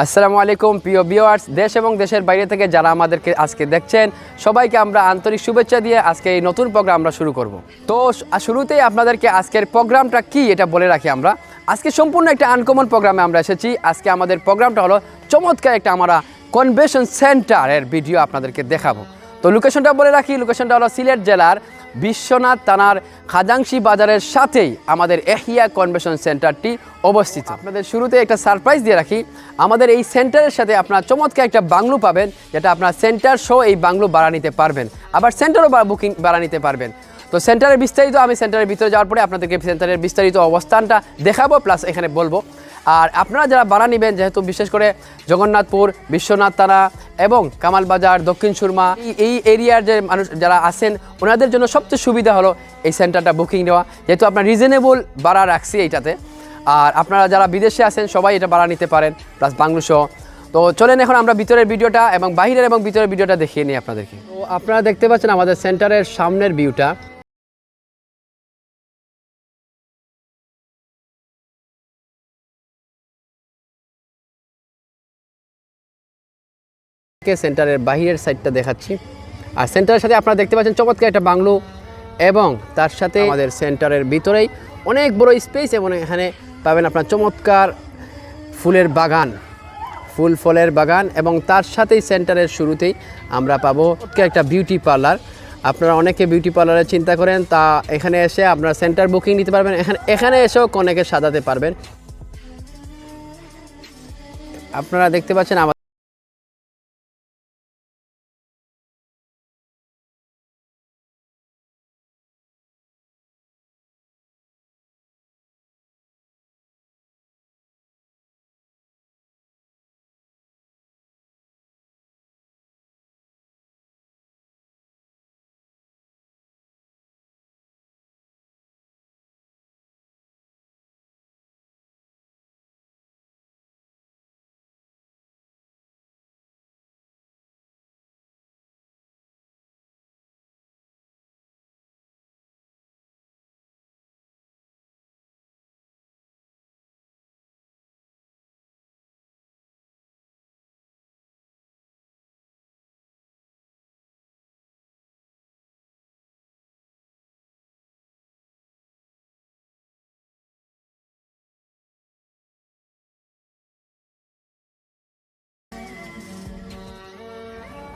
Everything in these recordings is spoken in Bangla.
আসসালামু আলাইকুম প্রিয় ভিউয়ার্স, দেশ এবং দেশের বাইরে থেকে যারা আমাদেরকে আজকে দেখছেন সবাইকে আমরা আন্তরিক শুভেচ্ছা দিয়ে আজকে এই নতুন প্রোগ্রাম আমরা শুরু করব। তো শুরুতেই আপনাদেরকে আজকের প্রোগ্রামটা কি এটা বলে রাখি। আমরা আজকে সম্পূর্ণ একটা আনকমন প্রোগ্রামে আমরা এসেছি। আজকে আমাদের প্রোগ্রামটা হলো চমৎকার একটা আমরা কনভেনশন সেন্টারের ভিডিও আপনাদেরকে দেখাবো। তো লোকেশনটা বলে রাখি, লোকেশনটা হলো সিলেট জেলার বিশ্বনাথ থানার খাজাংশী বাজারের সাথেই আমাদের এহিয়া কনভেনশন সেন্টারটি অবস্থিত। আপনাদের শুরুতে একটা সারপ্রাইজ দিয়ে রাখি, আমাদের এই সেন্টারের সাথে আপনারা চমৎকার একটা বাংলো পাবেন, যেটা আপনার সেন্টার সহ এই বাংলো ভাড়া নিতে পারবেন, আবার সেন্টারও বুকিং ভাড়া নিতে পারবেন। তো সেন্টারের বিস্তারিত আমি সেন্টারের ভিতরে যাওয়ার পরে আপনাদেরকে সেন্টারের বিস্তারিত অবস্থানটা দেখাবো, প্লাস এখানে বলবো। আর আপনারা যারা ভাড়া নেবেন, যেহেতু বিশেষ করে জগন্নাথপুর, বিশ্বনাথ থানা এবং কামালবাজার, দক্ষিণ সুরমা এই এরিয়ার যে মানুষ যারা আছেন ওনাদের জন্য সবচেয়ে সুবিধা হলো এই সেন্টারটা বুকিং নেওয়া, যেহেতু আপনার রিজনেবল ভাড়া রাখছি এইটাতে। আর আপনারা যারা বিদেশে আছেন সবাই এটা ভাড়া নিতে পারেন, প্লাস বাংলো সহ। তো চলেন এখন আমরা ভিতরের ভিডিওটা এবং বাইরের এবং ভিতরের ভিডিওটা দেখিয়ে নিই আপনাদেরকে। তো আপনারা দেখতে পাচ্ছেন আমাদের সেন্টারের সামনের ভিউটা। সেন্টারের বাহিরের সাইডটা দেখাচ্ছি। আর সেন্টারের সাথে আপনারা দেখতে পাচ্ছেন চমৎকার একটা বাংলো, এবং তার সাথে আমাদের সেন্টারের ভিতরেই অনেক বড় স্পেস, এবং এখানে পাবেন আপনার চমৎকার ফুলের বাগান, ফুল ফলের বাগান, এবং তার সাথেই সেন্টারের শুরুতেই আমরা পাবো একটা বিউটি পার্লার। আপনারা অনেকে বিউটি পার্লারের চিন্তা করেন, তা এখানে এসে আপনারা সেন্টার বুকিং নিতে পারবেন, এখানে এসেও কনেকে সাজাতে পারবেন। আপনারা দেখতে পাচ্ছেন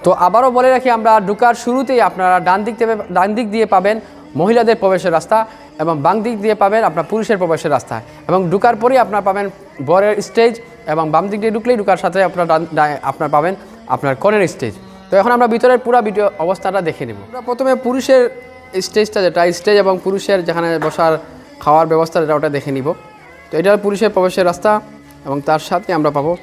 তো আবারও বলে রাখি, আমরা ঢুকার শুরুতেই আপনারা ডান দিক দিয়ে পাবেন মহিলাদের প্রবেশের রাস্তা, এবং বাম দিক দিয়ে পাবেন আপনার পুরুষের প্রবেশের রাস্তা, এবং ঢুকার পরেই আপনার পাবেন বরের স্টেজ, এবং বাম দিক দিয়ে ঢুকলেই ঢুকার সাথে আপনার পাবেন আপনার কনের স্টেজ। তো এখন আমরা ভিতরের পুরো ভিডিও অবস্থাটা দেখে নেব। আমরা প্রথমে পুরুষের স্টেজটা, যেটা স্টেজ এবং পুরুষের যেখানে বসার খাওয়ার ব্যবস্থা, যেটা ওটা দেখে নিব। তো এটা পুরুষের প্রবেশের রাস্তা, এবং তার সাথে আমরা পাবো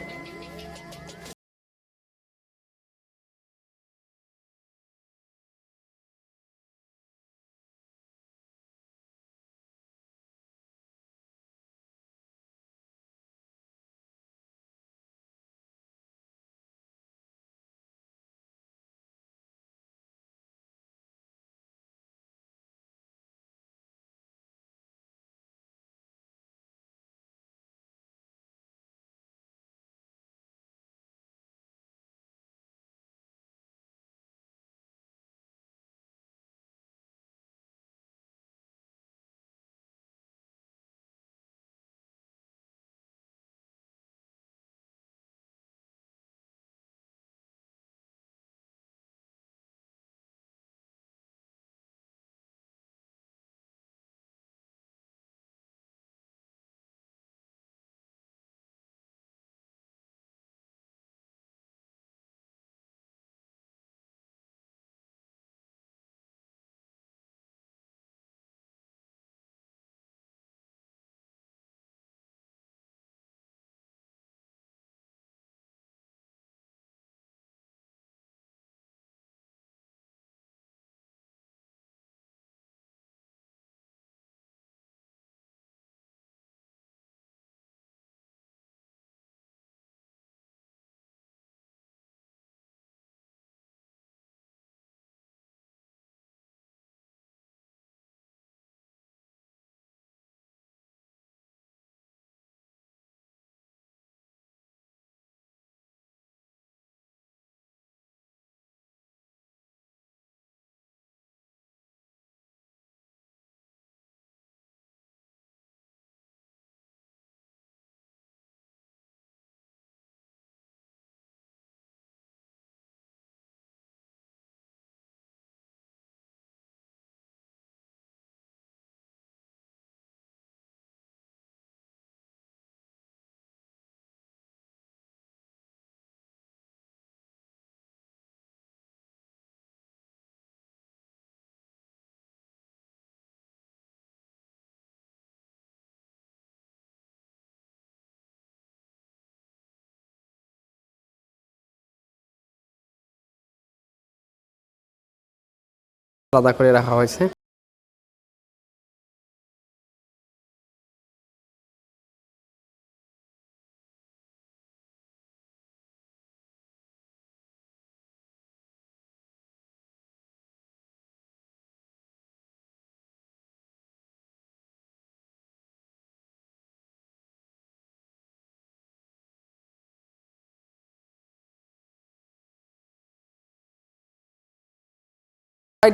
আলাদা করে রাখা হয়েছে।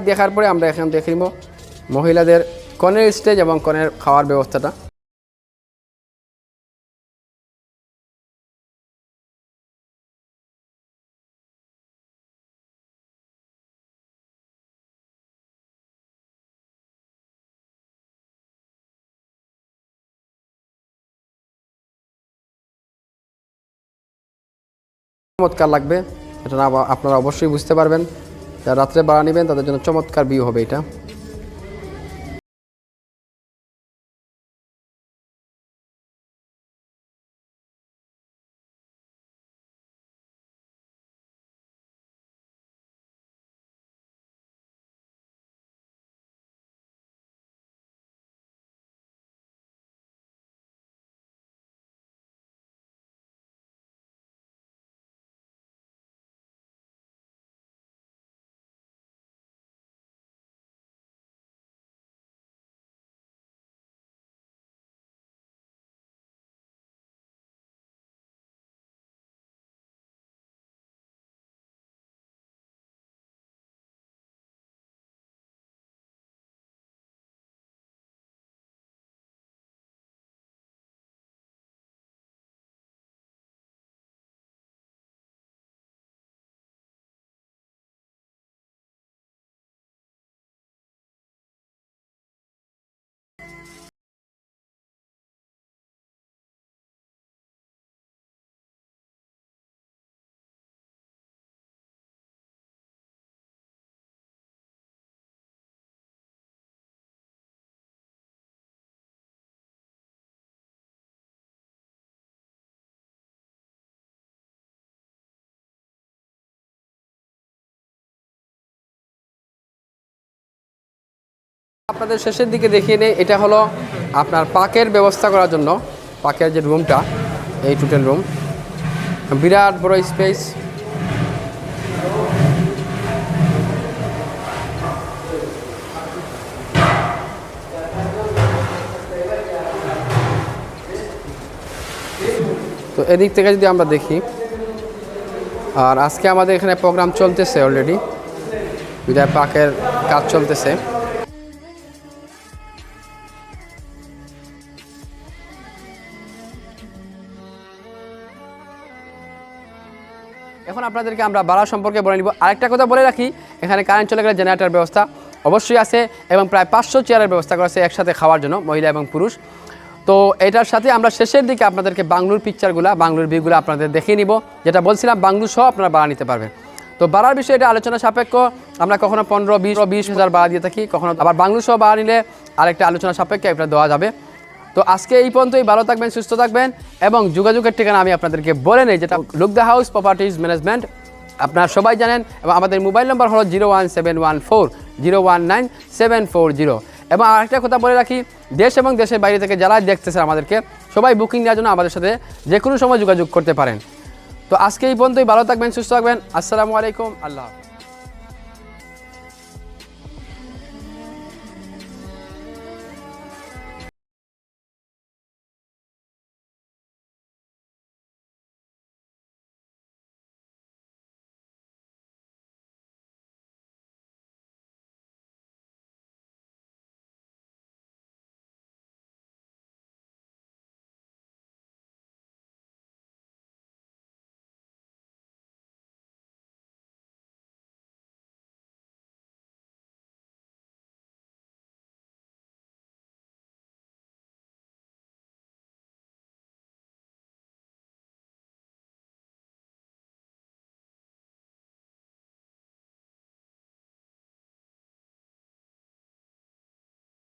দেখার পরে আমরা এখন দেখে নিব মহিলাদের কনের স্টেজ এবং কনের খাওয়ার ব্যবস্থাটা। চমৎকার লাগবে, এটা আপনারা অবশ্যই বুঝতে পারবেন। যারা রাত্রে ভাড়া নেবেন তাদের জন্য চমৎকার ভিউ হবে এটা। আপনাদের শেষের দিকে দেখিয়ে নেই, এটা হলো আপনার পাকের ব্যবস্থা করার জন্য পাকের যে রুমটা, এই টোটাল রুম, বিরাট বড় স্পেস। তো এদিক থেকে যদি আমরা দেখি, আর আজকে আমাদের এখানে প্রোগ্রাম চলতেছে অলরেডি, বিরাট পাকের কাজ চলতেছে। এখন আপনাদেরকে আমরা ভাড়া সম্পর্কে বলে নিব। আরেকটা কথা বলে রাখি, এখানে কারেন্ট চলে গেলে জেনারেটর ব্যবস্থা অবশ্যই আছে এবং প্রায় 500 চেয়ারের ব্যবস্থা করা আছে একসাথে খাওয়ার জন্য, মহিলা এবং পুরুষ। তো এটার সাথে আমরা শেষের দিকে আপনাদেরকে বাংলোর পিকচারগুলো, বাংলোর ভিউগুলো আপনাদের দেখিয়ে নিব। যেটা বলছিলাম, বাংলো সহ আপনারা ভাড়া নিতে পারবেন। তো ভাড়ার বিষয়ে এটা আলোচনা সাপেক্ষ, আমরা কখনো 15-20 হাজার ভাড়া দিয়ে থাকি, কখনো আবার বাংলো সহ ভাড়া নিলে আরেকটা আলোচনা সাপেক্ষে এটা দেওয়া যাবে। তো আজকে এই পর্যন্তই। ভালো থাকবেন, সুস্থ থাকবেন এবং যোগাযোগের ঠিকানা আমি আপনাদেরকে বলে নেই, যেটা look the house properties management, আপনারা সবাই জানেন। এবং আমাদের মোবাইল নম্বর হলো 01714019740। এবং আরেকটা কথা বলে রাখি, দেশ এবং দেশের বাইরে থেকে যারা দেখতেছেন আমাদেরকে, সবাই বুকিং নেওয়ার জন্য আমাদের সাথে যে কোনো সময় যোগাযোগ করতে পারেন। তো আজকে এই পর্যন্তই। ভালো থাকবেন, সুস্থ থাকবেন। আসসালামু আলাইকুম, আল্লাহ হাফেজ।